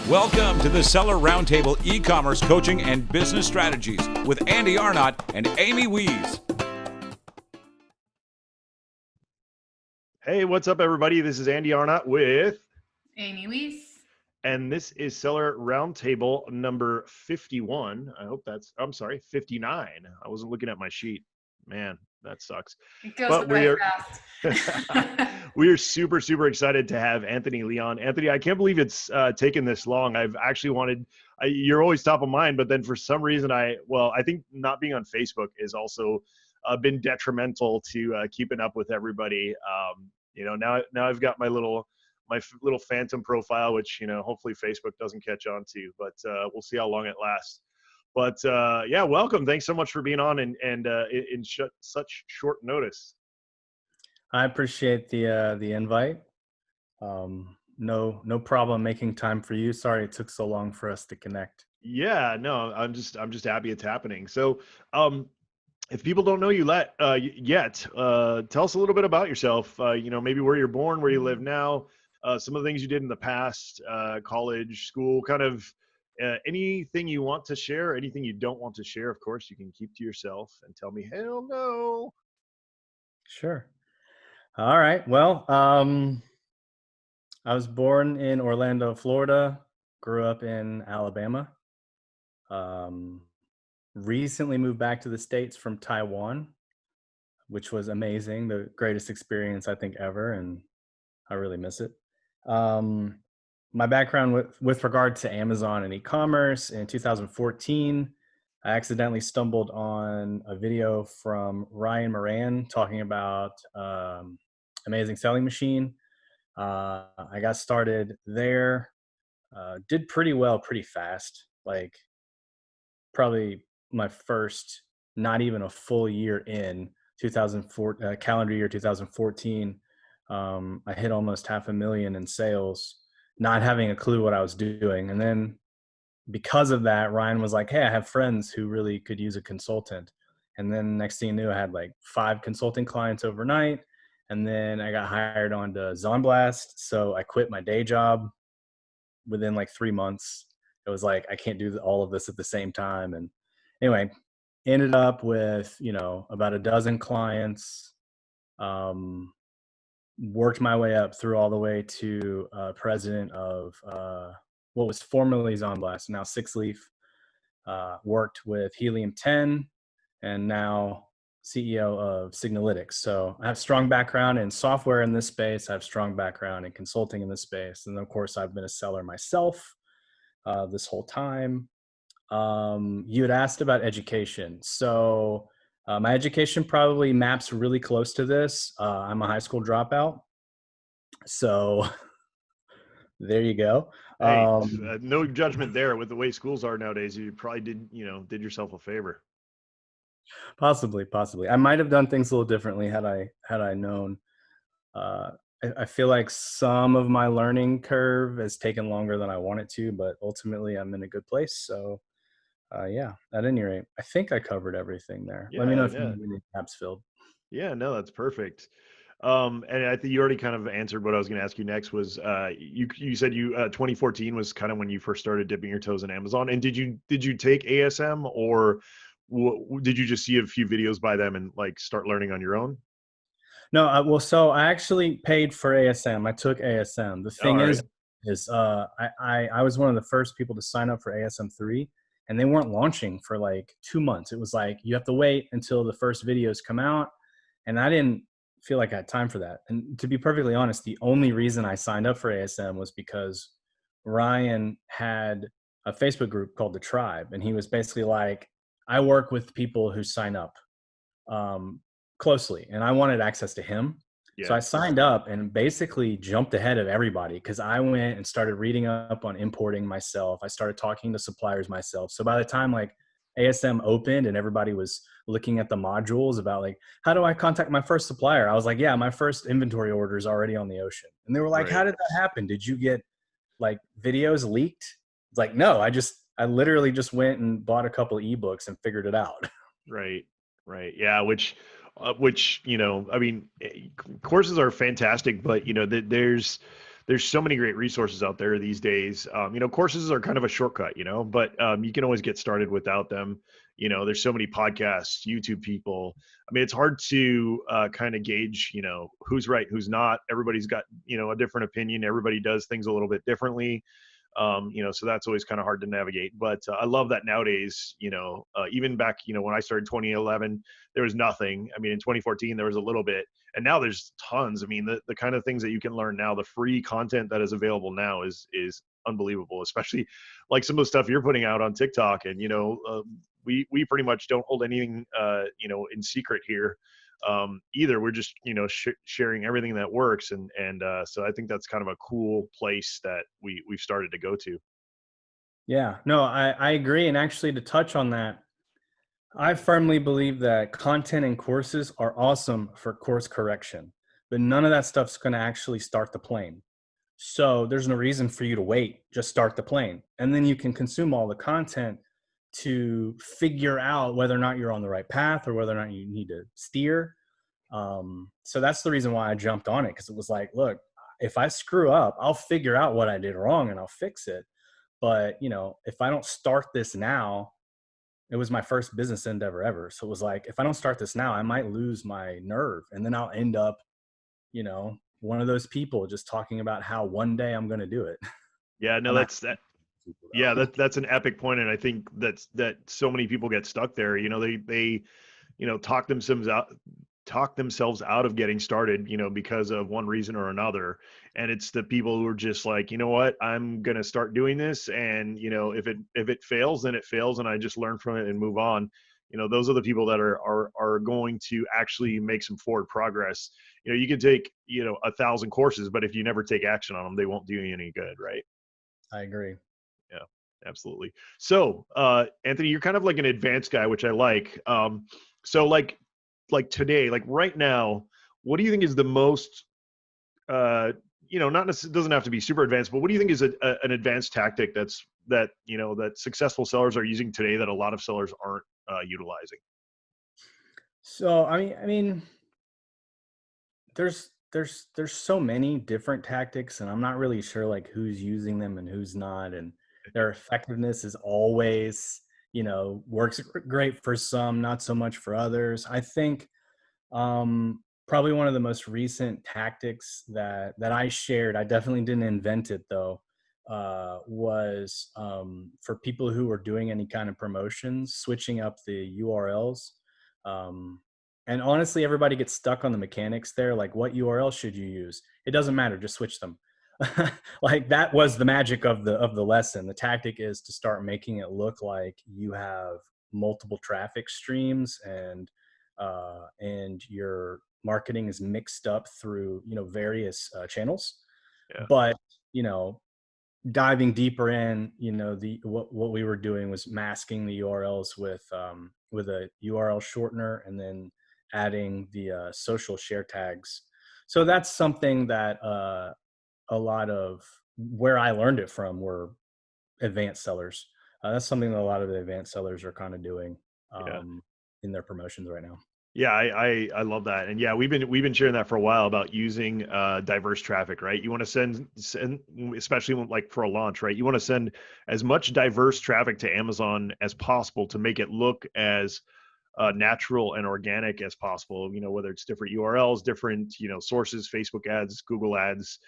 Welcome to the Seller Roundtable e-commerce coaching and business strategies with Andy Arnott and Amy Wees. Hey, what's up, everybody? This is Andy Arnott with Amy Wees. And this is Seller Roundtable number 51. I'm sorry, 59. I wasn't looking at my sheet. Man, that sucks. It goes by fast. We are super, super excited to have Anthony Leon. Anthony, I can't believe it's taken this long. I've actually you're always top of mind, but then for some reason I think not being on Facebook is also been detrimental to keeping up with everybody. Now I've got my little phantom profile, which, hopefully Facebook doesn't catch on to, but we'll see how long it lasts. But yeah, welcome. Thanks so much for being on and in such short notice. I appreciate the invite. No problem making time for you. Sorry it took so long for us to connect. Yeah, no, I'm just happy it's happening. So, if people don't know you yet, tell us a little bit about yourself. Maybe where you're born, where you live now, some of the things you did in the past, college, school, kind of anything you want to share, anything you don't want to share. Of course, you can keep to yourself and tell me, hell no. Sure. All right. Well, I was born in Orlando, Florida, grew up in Alabama. Recently moved back to the States from Taiwan, which was amazing. The greatest experience I think ever, and I really miss it. My background with regard to Amazon and e-commerce, in 2014, I accidentally stumbled on a video from Ryan Moran talking about Amazing Selling Machine. I got started there, did pretty well, pretty fast, like probably my first, not even a full year in 2004, calendar year 2014. I hit almost $500,000 in sales, not having a clue what I was doing. And then because of that, Ryan was like, hey, I have friends who really could use a consultant. And then next thing you knew, I had like 5 consulting clients overnight. And then I got hired on to Zonblast. So I quit my day job within like 3 months. It was like, I can't do all of this at the same time. And anyway, ended up with, about a dozen clients, worked my way up through all the way to president of what was formerly Zonblast, now Six Leaf. Worked with Helium 10 and now CEO of Signalytics. So I have strong background in software in this space. I have strong background in consulting in this space. And of course, I've been a seller myself this whole time. You had asked about education. So my education probably maps really close to this. I'm a high school dropout. So there you go. Hey, no judgment there. With the way schools are nowadays, you probably did yourself a favor. Possibly. I might have done things a little differently had I known. I feel like some of my learning curve has taken longer than I want it to, but ultimately I'm in a good place. So yeah, at any rate, I think I covered everything there. Yeah, let me know if you need any gaps filled. Yeah, no, that's perfect. And I think you already kind of answered what I was going to ask you next was, you said 2014 was kind of when you first started dipping your toes in Amazon. And did you take ASM, or did you just see a few videos by them and like start learning on your own? No, so I actually paid for ASM. I took ASM. The thing is I was one of the first people to sign up for ASM 3, and they weren't launching for like 2 months. It was like, you have to wait until the first videos come out. And I didn't feel like I had time for that. And to be perfectly honest, the only reason I signed up for ASM was because Ryan had a Facebook group called The Tribe. And he was basically like, I work with people who sign up closely, and I wanted access to him. Yeah. So I signed up and basically jumped ahead of everybody because I went and started reading up on importing myself. I started talking to suppliers myself. So by the time like ASM opened and everybody was looking at the modules about like, how do I contact my first supplier? I was like, yeah, my first inventory order is already on the ocean. And they were like, How did that happen? Did you get like videos leaked? It's like, no, I literally just went and bought a couple of ebooks and figured it out. Right. Yeah. Which, I mean, courses are fantastic, but there's there's so many great resources out there these days. Courses are kind of a shortcut, but you can always get started without them. There's so many podcasts, YouTube people. I mean, it's hard to kind of gauge, who's right, who's not. Everybody's got, a different opinion. Everybody does things a little bit differently. So that's always kind of hard to navigate. But I love that nowadays, even back, when I started 2011, there was nothing. I mean, in 2014, there was a little bit, and now there's tons. I mean, the kind of things that you can learn now, the free content that is available now is unbelievable, especially like some of the stuff you're putting out on TikTok. And, we pretty much don't hold anything, in secret here. Either. We're just sharing everything that works, and so I think that's kind of a cool place that we've started to go to. Yeah, no, I agree. And actually, to touch on that, I firmly believe that content and courses are awesome for course correction, but none of that stuff's going to actually start the plane. So there's no reason for you to wait. Just start the plane, and then you can consume all the content to figure out whether or not you're on the right path or whether or not you need to steer. So that's the reason why I jumped on it, because it was like, look, if I screw up, I'll figure out what I did wrong and I'll fix it. But, if I don't start this now, it was my first business endeavor ever. So it was like, if I don't start this now, I might lose my nerve, and then I'll end up, one of those people just talking about how one day I'm going to do it. Yeah, no, that's that. Yeah, that's an epic point, and I think that so many people get stuck there. They talk themselves out of getting started, because of one reason or another. And it's the people who are just like, you know what, I'm gonna start doing this, and if it fails, then it fails, and I just learn from it and move on. Those are the people that are going to actually make some forward progress. You can take 1,000 courses, but if you never take action on them, they won't do you any good, right? I agree. Yeah, absolutely. So, Anthony, you're kind of like an advanced guy, which I like. So like today, like right now, what do you think is the most, not necessarily, doesn't have to be super advanced, but what do you think is an advanced tactic that successful sellers are using today that a lot of sellers aren't utilizing? So, I mean, there's so many different tactics, and I'm not really sure like who's using them and who's not, and their effectiveness is always, works great for some, not so much for others. I think probably one of the most recent tactics that I shared, I definitely didn't invent it though, was for people who are doing any kind of promotions, switching up the URLs. Um, and honestly, everybody gets stuck on the mechanics there. Like, what URL should you use? It doesn't matter. Just switch them. Like, that was the magic of the lesson. The tactic is to start making it look like you have multiple traffic streams, and your marketing is mixed up through various channels. Yeah. But diving deeper in, what we were doing was masking the URLs with a URL shortener, and then adding the social share tags. So that's something that a lot of where I learned it from were advanced sellers. That's something that a lot of the advanced sellers are kind of doing in their promotions right now. Yeah, I love that. And yeah, we've been sharing that for a while about using diverse traffic, right? You want to send, especially like for a launch, right? You want to send as much diverse traffic to Amazon as possible to make it look as natural and organic as possible. Whether it's different URLs, different sources, Facebook ads, Google ads,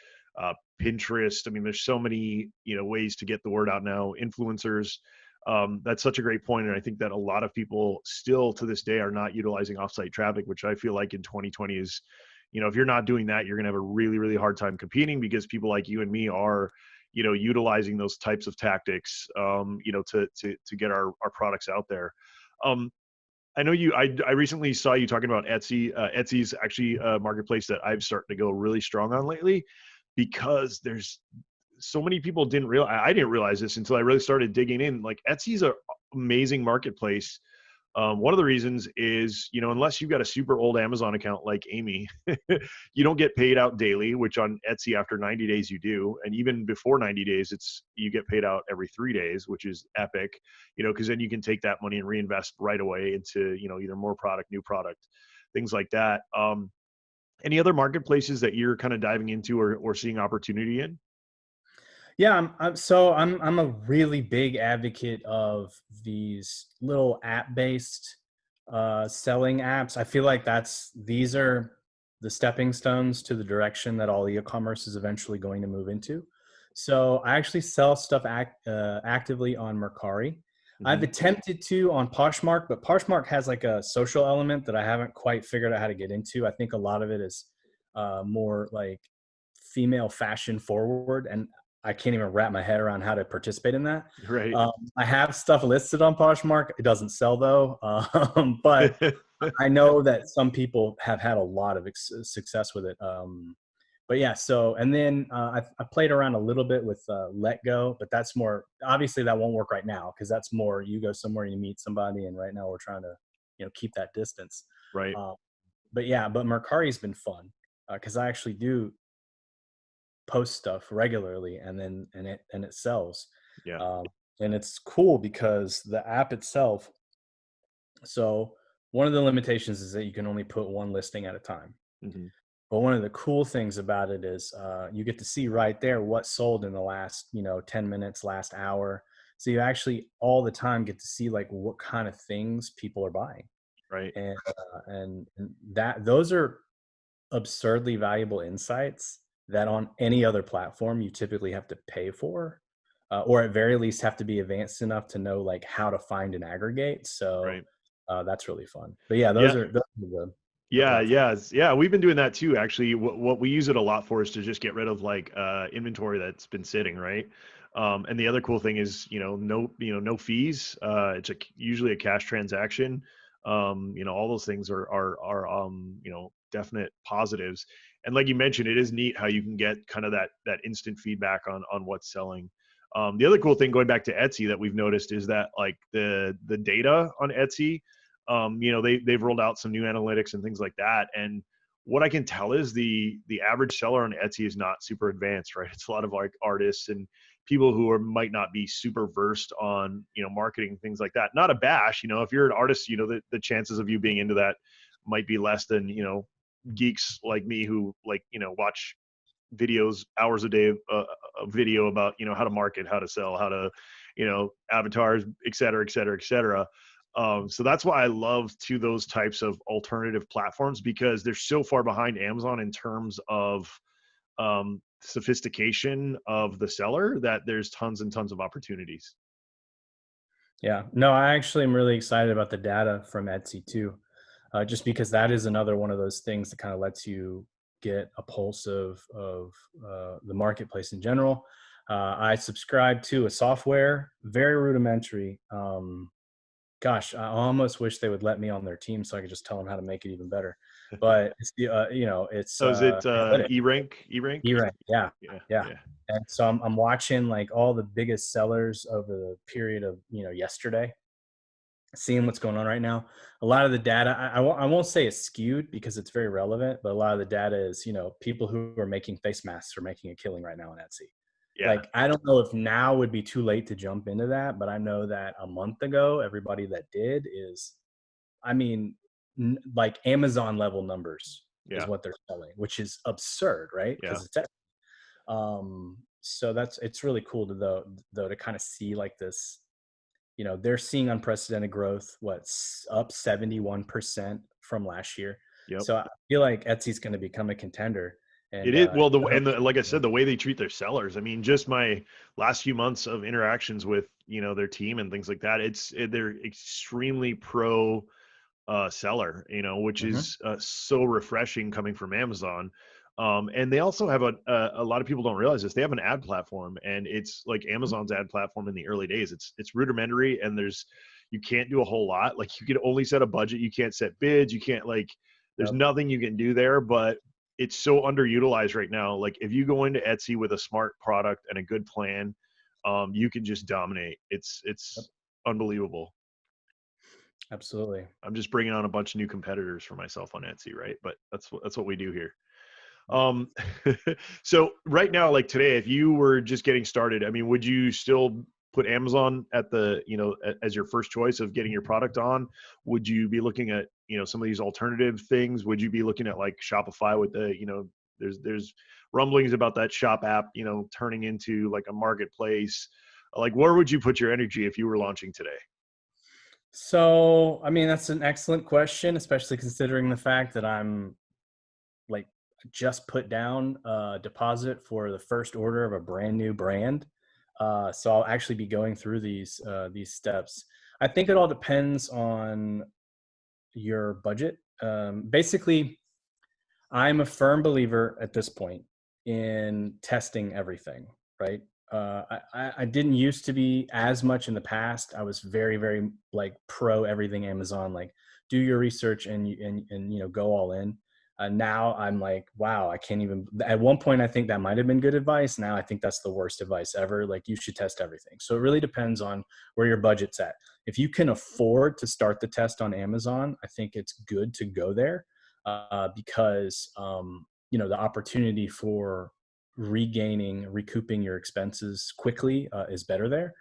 Pinterest. I mean, there's so many ways to get the word out now. Influencers. That's such a great point, and I think that a lot of people still to this day are not utilizing offsite traffic, which I feel like in 2020 is, if you're not doing that, you're going to have a really, really hard time competing, because people like you and me are, utilizing those types of tactics, to get our products out there. I know I recently saw you talking about Etsy. Etsy's actually a marketplace that I've started to go really strong on lately, because there's so many people I didn't realize this until I really started digging in. Like, Etsy's an amazing marketplace. One of the reasons is, unless you've got a super old Amazon account like Amy, you don't get paid out daily, which on Etsy after 90 days you do. And even before 90 days, you get paid out every 3 days, which is epic, because then you can take that money and reinvest right away into, either more product, new product, things like that. Any other marketplaces that you're kind of diving into or seeing opportunity in? Yeah, I'm a really big advocate of these little app-based selling apps. I feel like these are the stepping stones to the direction that all e-commerce is eventually going to move into. So I actually sell stuff actively on Mercari. I've Hmm. attempted to on Poshmark, but Poshmark has like a social element that I haven't quite figured out how to get into. I think a lot of it is more like female fashion forward, and I can't even wrap my head around how to participate in that. Right. I have stuff listed on Poshmark. It doesn't sell though, but I know that some people have had a lot of success with it. But yeah, so and then I played around a little bit with Let Go, but that's more obviously that won't work right now because that's more you go somewhere and you meet somebody, and right now we're trying to keep that distance. Right. Uh, but yeah, but Mercari's been fun because I actually do post stuff regularly, and then and it sells. Yeah. um, and it's cool because the app itself, so one of the limitations is that you can only put one listing at a time, Hmm. but one of the cool things about it is you get to see right there what sold in the last 10 minutes, last hour. So you actually all the time get to see like what kind of things people are buying, Right. and that those are absurdly valuable insights that on any other platform you typically have to pay for, or at very least have to be advanced enough to know like how to find and aggregate. So Right. that's really fun. But yeah, Yeah. those are the Yeah, platforms. yeah. We've been doing that too. Actually, what we use it a lot for is to just get rid of like inventory that's been sitting, right? And the other cool thing is, no fees. It's usually a cash transaction. All those things are definite positives. And like you mentioned, it is neat how you can get kind of that instant feedback on what's selling. The other cool thing going back to Etsy that we've noticed is that like the data on Etsy, they've rolled out some new analytics and things like that. And what I can tell is the average seller on Etsy is not super advanced, right? It's a lot of like artists and people who might not be super versed on, marketing, things like that. Not a bash, if you're an artist, the chances of you being into that might be less than, geeks like me who like, watch videos hours a day, a video about, how to market, how to sell, how to, avatars, et cetera, et cetera, et cetera. So that's why I love to those types of alternative platforms because they're so far behind Amazon in terms of sophistication of the seller that there's tons and tons of opportunities. Yeah, no, I actually am really excited about the data from Etsy too, just because that is another one of those things that kind of lets you get a pulse of the marketplace in general. I subscribe to a software, very rudimentary. Gosh, I almost wish they would let me on their team so I could just tell them how to make it even better. But it's it's So is it analytics. E-Rank? Right. Yeah. Yeah, Yeah. yeah. And so I'm watching like all the biggest sellers over the period of, yesterday, seeing what's going on right now. A lot of the data, I won't say it's skewed because it's very relevant, but a lot of the data is, people who are making face masks are making a killing right now on Etsy. Yeah. Like, I don't know if now would be too late to jump into that, but I know that a month ago, everybody that did is, I mean, like Amazon level numbers is Yeah. what they're selling, which is absurd, right? Yeah. Because so it's really cool to though to kind of see like this, they're seeing unprecedented growth, up 71% from last year. Yep. So I feel like Etsy's going to become a contender. It And is well, like I said, the way they treat their sellers. I mean, just my last few months of interactions with their team and things like that. They're extremely pro seller, which Mhm. is so refreshing coming from Amazon. And they also have a lot of people don't realize this. They have an ad platform, and it's like Amazon's ad platform in the early days. It's rudimentary, and you can't do a whole lot. Like you can only set a budget. You can't set bids. You can't like. There's Yep. nothing you can do there, but it's so underutilized right now. Like if you go into Etsy with a smart product and a good plan, you can just dominate. Yep. It's unbelievable. Absolutely. I'm just bringing on a bunch of new competitors for myself on Etsy, right? But that's what we do here. Yep. So right now, like today, if you were just getting started, I mean, would you still put Amazon at the, as your first choice of getting your product on? Would you be looking at, some of these alternative things? Would you be looking at like Shopify with the, there's rumblings about that shop app, turning into like a marketplace. Like, where would you put your energy if you were launching today? So, I mean, that's an excellent question, especially considering the fact that I'm like just put down a deposit for the first order of a brand new brand. So I'll actually be going through these steps. I think it all depends on your budget. Basically, I'm a firm believer at this point in testing everything, right? I didn't used to be as much in the past. I was very, very like pro everything Amazon, like do your research and go all in. Now I'm like, wow, I can't even. At one point, I think that might have been good advice. Now I think that's the worst advice ever. Like you should test everything. So it really depends on where your budget's at. If you can afford to start the test on Amazon, I think it's good to go there because the opportunity for recouping your expenses quickly is better there.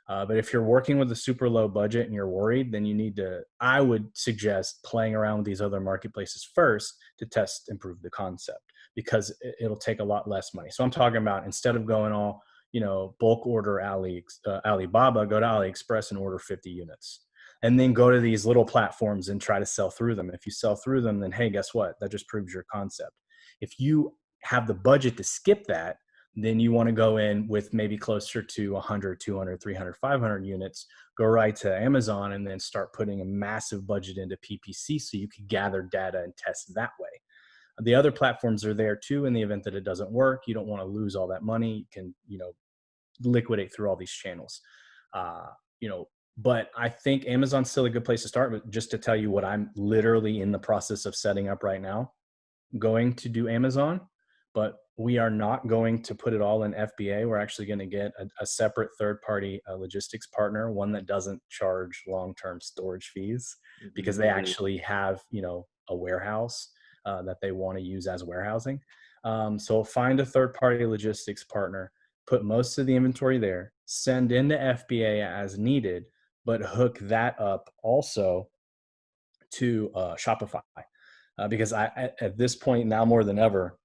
But if you're working with a super low budget and you're worried, then I would suggest playing around with these other marketplaces first to test and prove the concept, because it'll take a lot less money. So I'm talking about, instead of going all, bulk order Alibaba, go to AliExpress and order 50 units. And then go to these little platforms and try to sell through them. If you sell through them, then hey, guess what? That just proves your concept. If you have the budget to skip that, then you want to go in with maybe closer to 100, 200, 300, 500 units, go right to Amazon and then start putting a massive budget into PPC so you can gather data and test that way. The other platforms are there too in the event that it doesn't work. You don't want to lose all that money. You can, liquidate through all these channels. But I think Amazon's still a good place to start. But just to tell you what I'm literally in the process of setting up right now, going to do Amazon, but we are not going to put it all in FBA. We're actually going to get a separate third-party logistics partner, one that doesn't charge long-term storage fees, because they actually have, a warehouse that they want to use as warehousing. So find a third-party logistics partner, put most of the inventory there, send into FBA as needed, but hook that up also to Shopify. Because at this point now more than ever,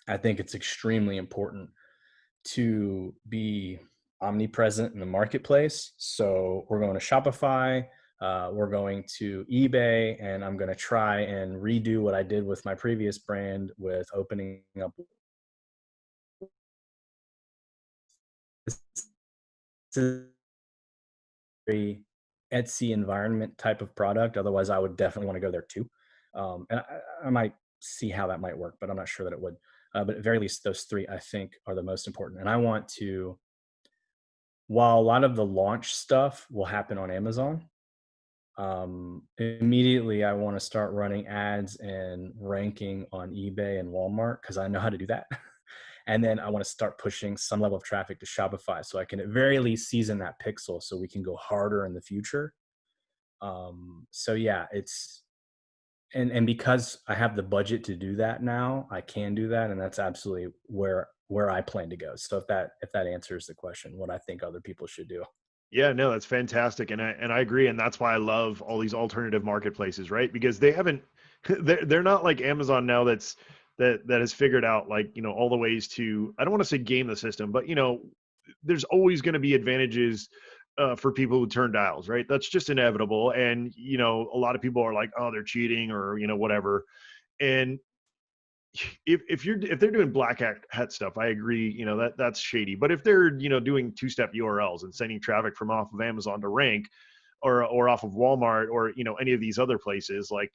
I think it's extremely important to be omnipresent in the marketplace. So we're going to Shopify, we're going to eBay, and I'm going to try and redo what I did with my previous brand with opening up very Etsy environment type of product. Otherwise, I would definitely want to go there too. And I might see how that might work, but I'm not sure that it would. But at very least, those three, I think, are the most important. And I want to, while a lot of the launch stuff will happen on Amazon, immediately I want to start running ads and ranking on eBay and Walmart, because I know how to do that. And then I want to start pushing some level of traffic to Shopify so I can at very least season that pixel so we can go harder in the future. So yeah, and because I have the budget to do that now, I can do that. And that's absolutely where I plan to go. So if that answers the question, what I think other people should do. Yeah, no, that's fantastic. And I agree. And that's why I love all these alternative marketplaces, right? Because they haven't, they're not like Amazon now that has figured out, like, all the ways to, I don't want to say game the system, but there's always going to be advantages for people who turn dials, right? That's just inevitable. And, a lot of people are like, oh, they're cheating or, whatever. And if they're doing black hat stuff, I agree, that's shady. But if they're, doing two-step URLs and sending traffic from off of Amazon to rank or off of Walmart or, any of these other places, like,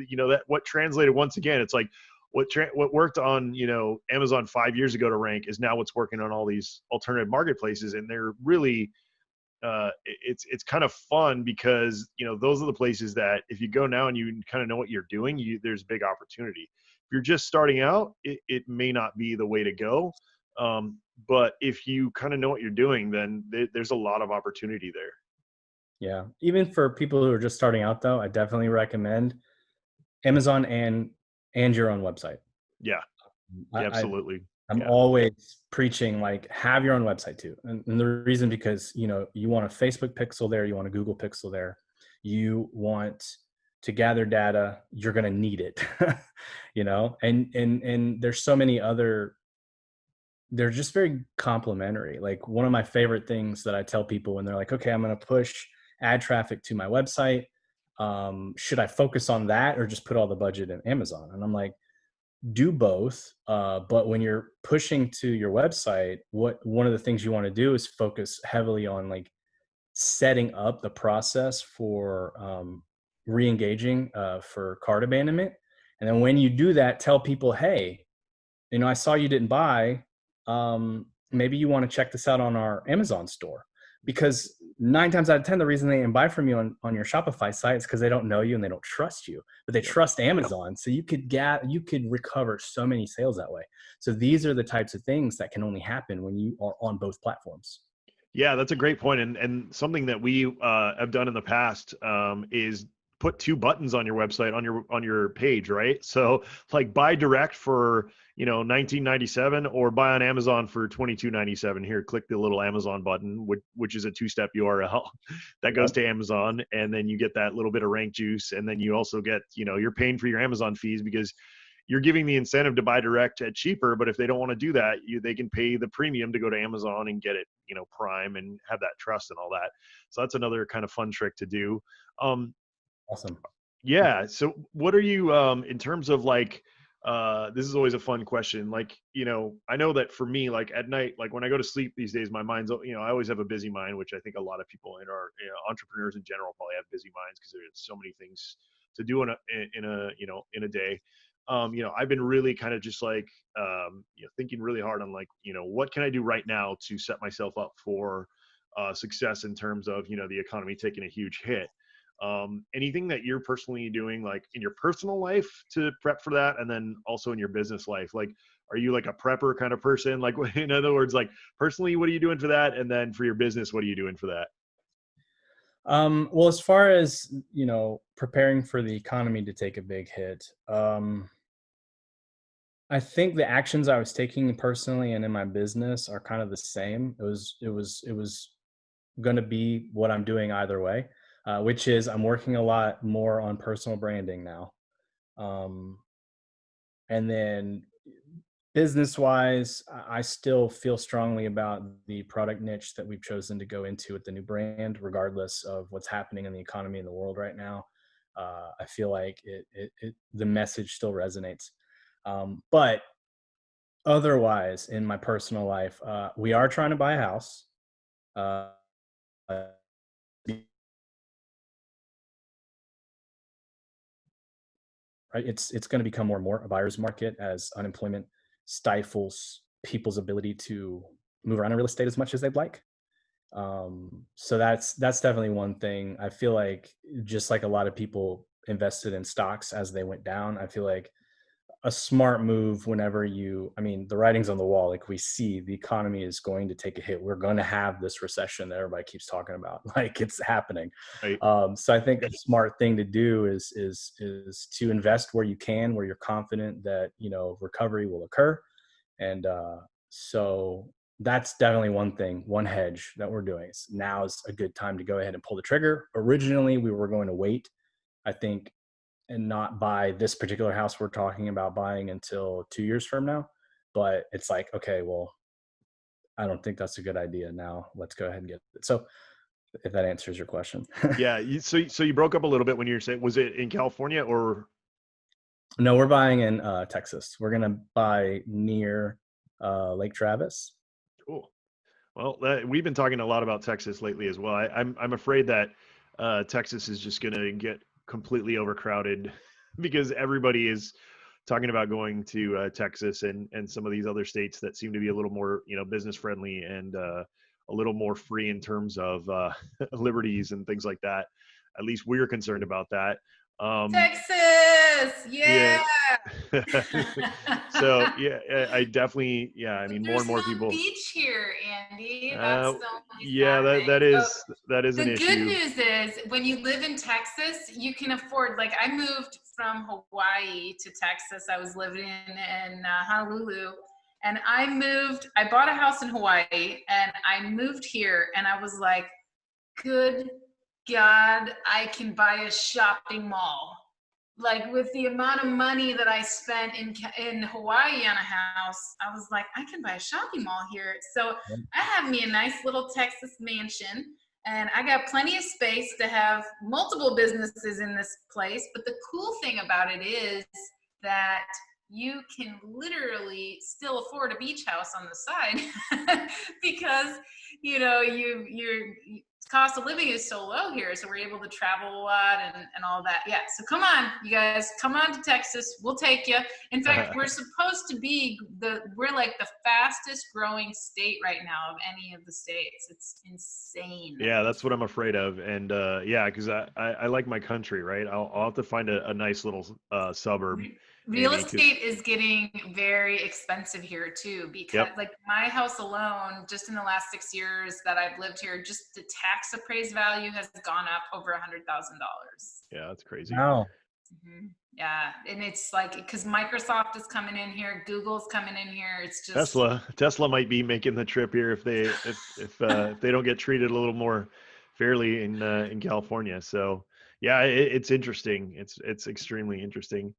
that what translated, once again, it's like what worked on, Amazon 5 years ago to rank is now what's working on all these alternative marketplaces. And they're really, it's kind of fun because, those are the places that if you go now and you kind of know what you're doing, there's big opportunity. If you're just starting out, it may not be the way to go. But if you kind of know what you're doing, then there's a lot of opportunity there. Yeah. Even for people who are just starting out though, I definitely recommend Amazon and your own website. Yeah, absolutely. I'm Yeah. always preaching like have your own website too. And the reason because, you know, you want a Facebook pixel there, you want a Google pixel there, you want to gather data, you're going to need it, you know, and there's so many other, they're just very complementary. Like one of my favorite things that I tell people when they're like, okay, I'm going to push ad traffic to my website. Should I focus on that or just put all the budget in Amazon? And I'm like, do both. But when you're pushing to your website, one of the things you want to do is focus heavily on like setting up the process for re-engaging for cart abandonment. And then when you do that, tell people, hey, you know, I saw you didn't buy. Maybe you want to check this out on our Amazon store. Because 9 times out of 10, the reason they didn't buy from you on your Shopify site is because they don't know you and they don't trust you, but they trust Amazon. So you could recover so many sales that way. So these are the types of things that can only happen when you are on both platforms. Yeah, that's a great point. And something that we have done in the past is put 2 buttons on your website on your page, right? So like buy direct for, you know, $19.97 or buy on Amazon for $22.97. Here, click the little Amazon button, which is a 2-step URL that goes to Amazon, and then you get that little bit of rank juice, and then you also get, you know, you're paying for your Amazon fees because you're giving the incentive to buy direct at cheaper, but if they don't want to do that, they can pay the premium to go to Amazon and get it, you know, Prime and have that trust and all that. So that's another kind of fun trick to do. Awesome. Yeah. So what are you, in terms of like, this is always a fun question. Like, you know, I know that for me, like at night, like when I go to sleep these days, my mind's, you know, I always have a busy mind, which I think a lot of people in our, you know, entrepreneurs in general probably have busy minds because there's so many things to do in a day. You know, I've been really kind of just like, you know, thinking really hard on like, you know, what can I do right now to set myself up for success in terms of, you know, the economy taking a huge hit. Anything that you're personally doing like in your personal life to prep for that, and then also in your business life? Like, are you like a prepper kind of person? Like, in other words, like personally, what are you doing for that? And then for your business, what are you doing for that? Well, as far as, you know, preparing for the economy to take a big hit, I think the actions I was taking personally and in my business are kind of the same. It was going to be what I'm doing either way, which is I'm working a lot more on personal branding now. Um, and then business wise, I still feel strongly about the product niche that we've chosen to go into with the new brand, regardless of what's happening in the economy in the world right now. I feel like the message still resonates. But otherwise, in my personal life, we are trying to buy a house. Uh, right? It's going to become more and more a buyer's market as unemployment stifles people's ability to move around in real estate as much as they'd like. So that's definitely one thing. I feel like just like a lot of people invested in stocks as they went down, I feel like a smart move whenever I mean, the writing's on the wall. Like we see the economy is going to take a hit. We're going to have this recession that everybody keeps talking about. Like it's happening. Right. So I think a smart thing to do is to invest where you can, where you're confident that, you know, recovery will occur. And so that's definitely one hedge that we're doing. Now is a good time to go ahead and pull the trigger. Originally, we were going to wait, I think, and not buy this particular house we're talking about buying until 2 years from now. But it's like, okay, well, I don't think that's a good idea now. Let's go ahead and get it. So if that answers your question. Yeah. So you broke up a little bit when you were saying, was it in California or? No, we're buying in Texas. We're going to buy near Lake Travis. Cool. Well, we've been talking a lot about Texas lately as well. I'm afraid that Texas is just going to get completely overcrowded because everybody is talking about going to Texas and some of these other states that seem to be a little more, you know, business friendly and a little more free in terms of liberties and things like that. At least we're concerned about that. Texas, yeah. So yeah, I definitely, yeah. I mean, more There's and more no people. beach here, Andy. That's the only Yeah, sad thing. that So is an the good issue. news is when you live in Texas, you can afford, like I moved from Hawaii to Texas. I was living in Honolulu, And I bought a house in Hawaii and I moved here and I was like, good God, I can buy a shopping mall. Like with the amount of money that I spent in Hawaii on a house, I was like, I can buy a shopping mall here. So I have me a nice little Texas mansion, and I got plenty of space to have multiple businesses in this place. But the cool thing about it is that you can literally still afford a beach house on the side because your cost of living is so low here, so we're able to travel a lot and all that. Yeah, so come on, you guys, come on to Texas. We'll take you. In fact, we're supposed to be we're like the fastest growing state right now of any of the states. It's insane. Yeah, that's what I'm afraid of. And yeah, because I like my country, right? I'll have to find a nice little suburb. Real estate is getting very expensive here too, because like my house alone, just in the last 6 years that I've lived here, just the tax appraised value has gone up over $100,000. Yeah, that's crazy. Wow. Mm-hmm. Yeah, and it's like because Microsoft is coming in here, Google's coming in here. It's just Tesla might be making the trip here if they don't get treated a little more fairly in California. So yeah, it's interesting. It's extremely interesting.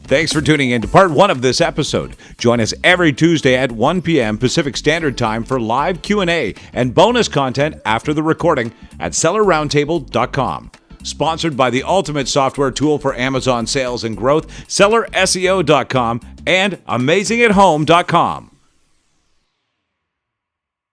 Thanks for tuning in to part 1 of this episode. Join us every Tuesday at 1 p.m. Pacific Standard Time for live Q&A and bonus content after the recording at sellerroundtable.com. Sponsored by the ultimate software tool for Amazon sales and growth, sellerseo.com and amazingathome.com.